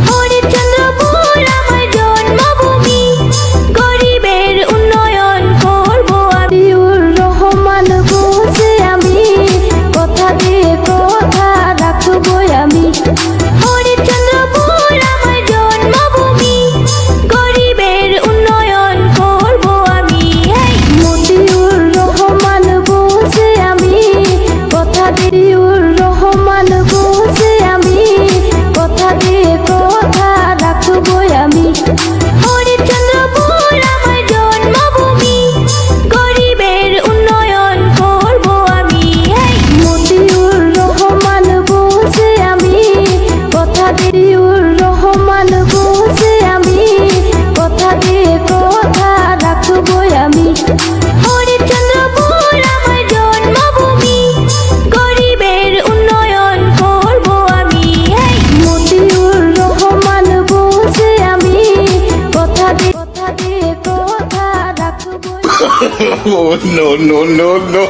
হরিশ্চন্দ্রপুর আমার জন্মভূমি, গরিবের উন্নয়ন করব আমি। রহমান বলছে আমি কথা দিয়ে কথা রাখবো আমি। হরিশ্চন্দ্রপুর আমার জন্মভূমি, গরিবের উন্নয়ন করব আমি। মতিউর রহমান বলছে আমি কথা দিয়ে, রহমান বলছে আমি কথা দিয়ে কথা রাখবো আমি। হরিশ্চন্দ্রপুর আমার জন্মভূমি, গরিবের উন্নয়ন করব আমি। মতিউর রহমান বলছে আমি কথা দিয়ে, রহমান বলছে আমি কথা দিয়ে কথা রাখবো আমি। হরিশ্চন্দ্রপুর আমার জন্মভূমি, গরিবের উন্নয়ন করব আমি। মতিউর রহমান বলছে আমি কথা দিয়ে কথা রাখবো। Oh, no, no, no, no.